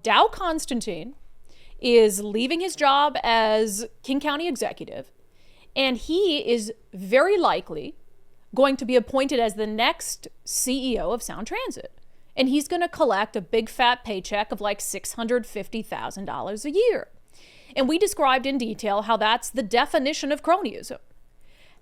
Dow Constantine is leaving his job as King County Executive, and he is very likely going to be appointed as the next CEO of Sound Transit. And he's going to collect a big fat paycheck of like $650,000 a year. And we described in detail how that's the definition of cronyism.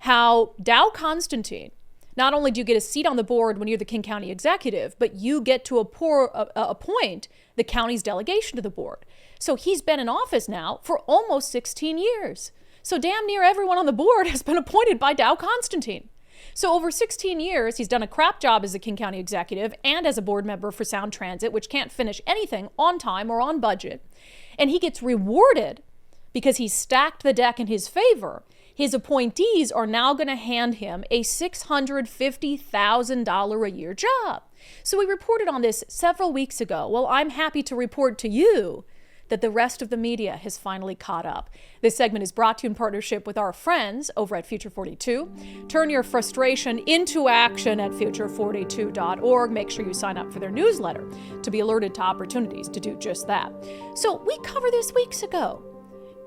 How Dow Constantine, not only do you get a seat on the board when you're the King County Executive, but you get to appoint the county's delegation to the board. So he's been in office now for almost 16 years. So damn near everyone on the board has been appointed by Dow Constantine. So over 16 years, he's done a crap job as a King County Executive and as a board member for Sound Transit, which can't finish anything on time or on budget. And he gets rewarded because he stacked the deck in his favor. His appointees are now going to hand him a $650,000 a year job. So we reported on this several weeks ago. Well, I'm happy to report to you that the rest of the media has finally caught up. This segment is brought to you in partnership with our friends over at Future 42. Turn your frustration into action at future42.org. Make sure you sign up for their newsletter to be alerted to opportunities to do just that. So we covered this weeks ago,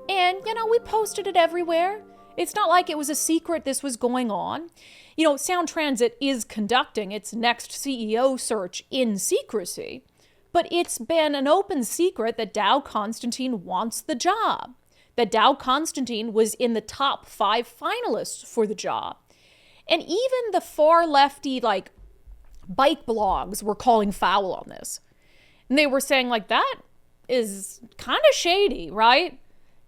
and we posted it everywhere. It's not like it was a secret this was going on. Sound Transit is conducting its next CEO search in secrecy. But it's been an open secret that Dow Constantine wants the job, that Dow Constantine was in the top 5 finalists for the job. And even the far lefty, bike blogs were calling foul on this. And they were saying, that is kind of shady, right?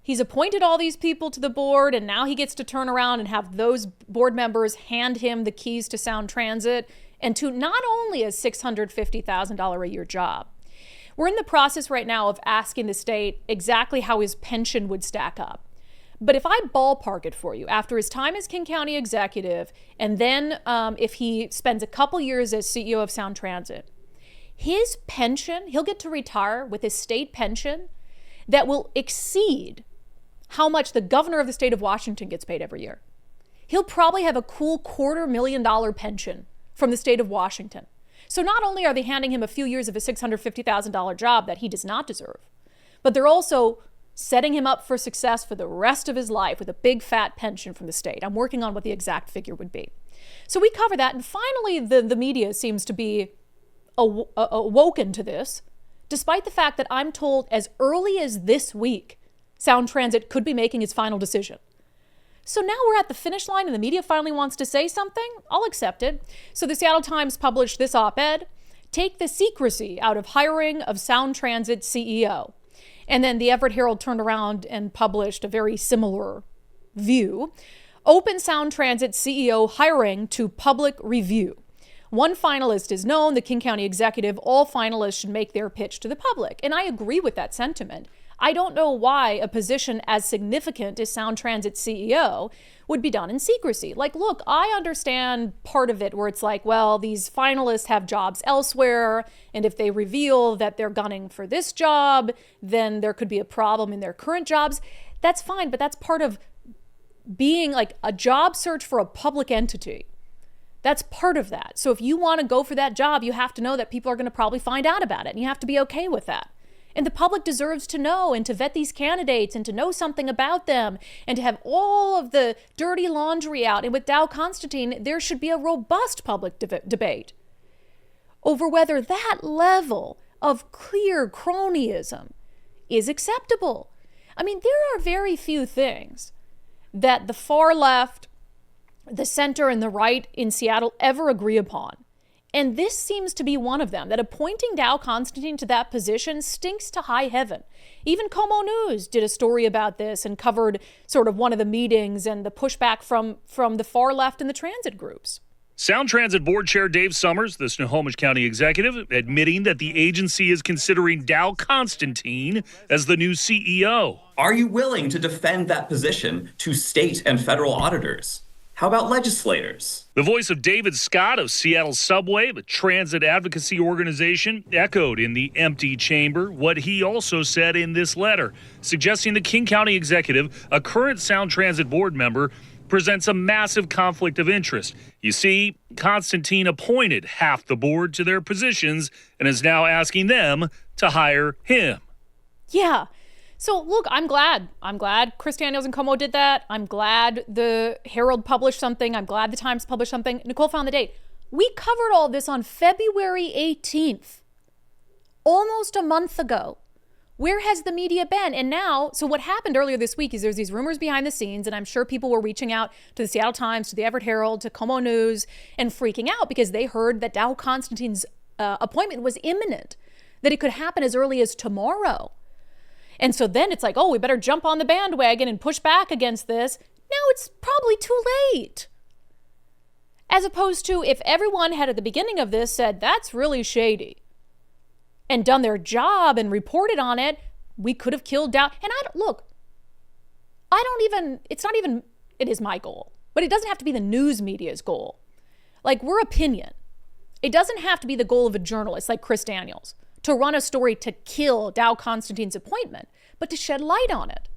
He's appointed all these people to the board, and now he gets to turn around and have those board members hand him the keys to Sound Transit and to not only a $650,000 a year job. We're in the process right now of asking the state exactly how his pension would stack up. But if I ballpark it for you, after his time as King County Executive, and then if he spends a couple years as CEO of Sound Transit, his pension, he'll get to retire with his state pension that will exceed how much the governor of the state of Washington gets paid every year. He'll probably have a cool $250,000 pension from the state of Washington. So not only are they handing him a few years of a $650,000 job that he does not deserve, but they're also setting him up for success for the rest of his life with a big fat pension from the state. I'm working on what the exact figure would be. So we cover that, and finally the media seems to be awoken to this, despite the fact that I'm told as early as this week, Sound Transit could be making its final decision. So now we're at the finish line and the media finally wants to say something. I'll accept it. So the Seattle Times published this op-ed, "Take the secrecy out of hiring of Sound Transit CEO." And then the Everett Herald turned around and published a very similar view. "Open Sound Transit CEO hiring to public review. One finalist is known, the King County Executive. All finalists should make their pitch to the public." And I agree with that sentiment. I don't know why a position as significant as Sound Transit CEO would be done in secrecy. Look, I understand part of it where it's these finalists have jobs elsewhere, and if they reveal that they're gunning for this job, then there could be a problem in their current jobs. That's fine, but that's part of being a job search for a public entity. That's part of that. So if you want to go for that job, you have to know that people are going to probably find out about it, and you have to be okay with that. And the public deserves to know and to vet these candidates and to know something about them and to have all of the dirty laundry out. And with Dow Constantine, there should be a robust public debate over whether that level of clear cronyism is acceptable. I mean, there are very few things that the far left, the center, and the right in Seattle ever agree upon. And this seems to be one of them, that appointing Dow Constantine to that position stinks to high heaven. Even Como News did a story about this and covered sort of one of the meetings and the pushback from the far left and the transit groups. Sound Transit Board Chair Dave Summers, the Snohomish County Executive, admitting that the agency is considering Dow Constantine as the new CEO. Are you willing to defend that position to state and federal auditors? How about legislators? The voice of David Scott of Seattle Subway, the transit advocacy organization, echoed in the empty chamber what he also said in this letter, suggesting the King County Executive, a current Sound Transit board member, presents a massive conflict of interest. You see, Constantine appointed half the board to their positions and is now asking them to hire him. Yeah. So look, I'm glad. Chris Daniels and Como did that. I'm glad the Herald published something. I'm glad the Times published something. Nicole found the date. We covered all this on February 18th, almost a month ago. Where has the media been? And now, so what happened earlier this week is there's these rumors behind the scenes, and I'm sure people were reaching out to the Seattle Times, to the Everett Herald, to Como News, and freaking out because they heard that Dow Constantine's appointment was imminent, that it could happen as early as tomorrow. And so then it's like, oh, we better jump on the bandwagon and push back against this. Now it's probably too late. As opposed to if everyone had at the beginning of this said, that's really shady, and done their job and reported on it, we could have killed Dow. And it is my goal, but it doesn't have to be the news media's goal. Like, we're opinion. It doesn't have to be the goal of a journalist like Chris Daniels to run a story to kill Dow Constantine's appointment, but to shed light on it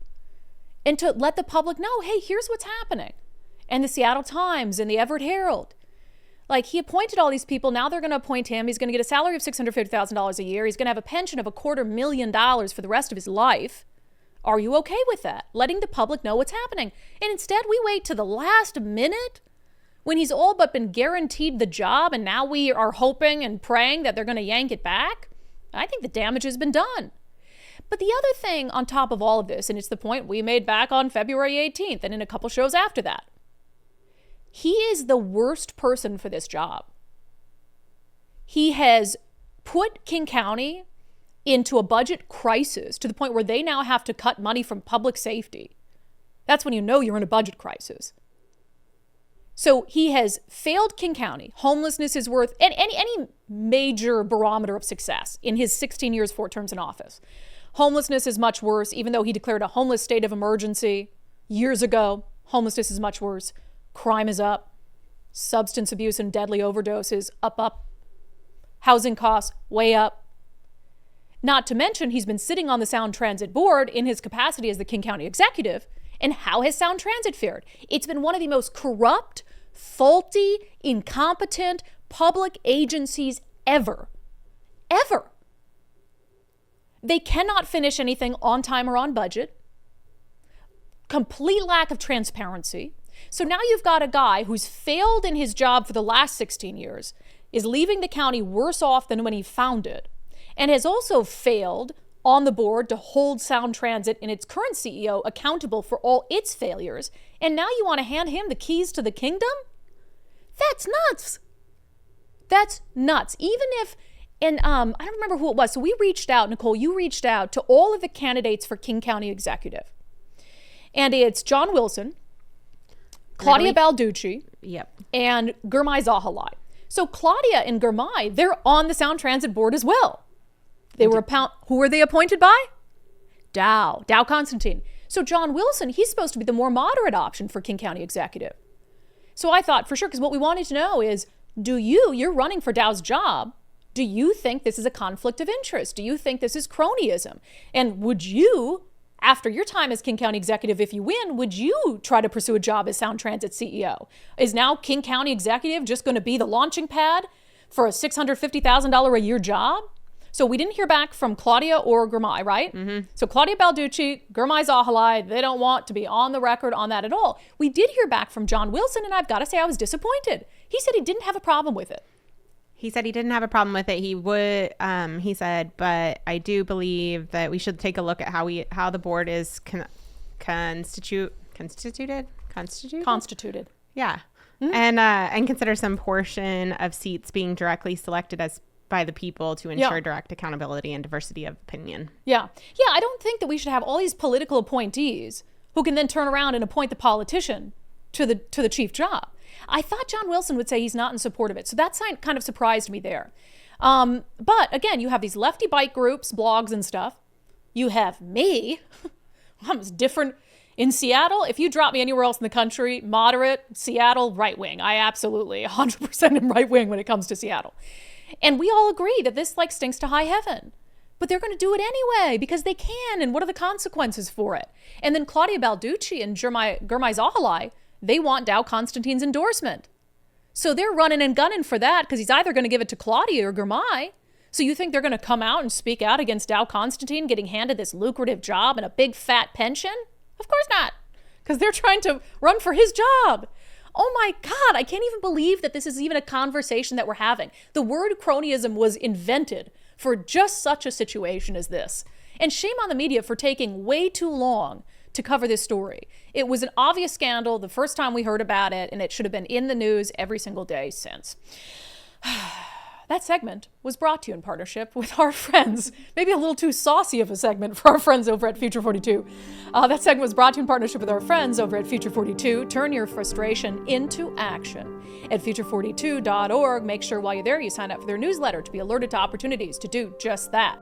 and to let the public know, hey, here's what's happening. And the Seattle Times and the Everett Herald. Like, he appointed all these people. Now they're going to appoint him. He's going to get a salary of $650,000 a year. He's going to have a pension of $250,000 for the rest of his life. Are you okay with that? Letting the public know what's happening. And instead, we wait to the last minute when he's all but been guaranteed the job, and now we are hoping and praying that they're going to yank it back. I think the damage has been done. But the other thing on top of all of this, and it's the point we made back on February 18th and in a couple shows after that, he is the worst person for this job. He has put King County into a budget crisis to the point where they now have to cut money from public safety. That's when you know you're in a budget crisis. So he has failed King County. Homelessness is worth any major barometer of success in his 16 years, 4 terms in office. Homelessness is much worse, even though he declared a homeless state of emergency years ago. Homelessness is much worse. Crime is up. Substance abuse and deadly overdoses up. Housing costs way up. Not to mention, he's been sitting on the Sound Transit Board in his capacity as the King County Executive. And how has Sound Transit fared? It's been one of the most corrupt, faulty, incompetent public agencies ever. Ever. They cannot finish anything on time or on budget. Complete lack of transparency. So now you've got a guy who's failed in his job for the last 16 years, is leaving the county worse off than when he found it, and has also failed on the board to hold Sound Transit and its current CEO accountable for all its failures. And now you want to hand him the keys to the kingdom? That's nuts. That's nuts. Even if, and I don't remember who it was. So we reached out, Nicole, you reached out to all of the candidates for King County Executive. And it's John Wilson, Claudia Balducci, and Gurmai Zahalai. So Claudia and Gurmai, they're on the Sound Transit Board as well. They were who were they appointed by? Dow Constantine. So John Wilson, he's supposed to be the more moderate option for King County Executive. So I thought for sure, because what we wanted to know is, you're running for Dow's job. Do you think this is a conflict of interest? Do you think this is cronyism? And would you, after your time as King County Executive, if you win, would you try to pursue a job as Sound Transit CEO? Is now King County Executive just going to be the launching pad for a $650,000 a year job? So we didn't hear back from Claudia or Gurmai, right? Mm-hmm. So Claudia Balducci, Gurmai Zahalai, they don't want to be on the record on that at all. We did hear back from John Wilson, and I've got to say I was disappointed. He said he didn't have a problem with it. He said he didn't have a problem with it. He would, he said, but I do believe that we should take a look at how the board is constituted. Yeah. Mm-hmm. And consider some portion of seats being directly selected by the people to ensure direct accountability and diversity of opinion. Yeah. I don't think that we should have all these political appointees who can then turn around and appoint the politician to the chief job. I thought John Wilson would say he's not in support of it. So that kind of surprised me there. But again, you have these lefty bike groups, blogs and stuff. You have me. I'm different. In Seattle, if you drop me anywhere else in the country, moderate, Seattle, right wing. I absolutely 100% am right wing when it comes to Seattle. And we all agree that this stinks to high heaven. But they're going to do it anyway because they can. And what are the consequences for it? And then Claudia Balducci and Gurmai Zahalai, they want Dow Constantine's endorsement. So they're running and gunning for that because he's either going to give it to Claudia or Gurmai. So you think they're going to come out and speak out against Dow Constantine getting handed this lucrative job and a big fat pension? Of course not, because they're trying to run for his job. Oh my God, I can't even believe that this is even a conversation that we're having. The word cronyism was invented for just such a situation as this. And shame on the media for taking way too long to cover this story. It was an obvious scandal the first time we heard about it, and it should have been in the news every single day since. That segment was brought to you in partnership with our friends. Maybe a little too saucy of a segment for our friends over at Future 42. That segment was brought to you in partnership with our friends over at Future 42. Turn your frustration into action. At future42.org, make sure while you're there you sign up for their newsletter to be alerted to opportunities to do just that.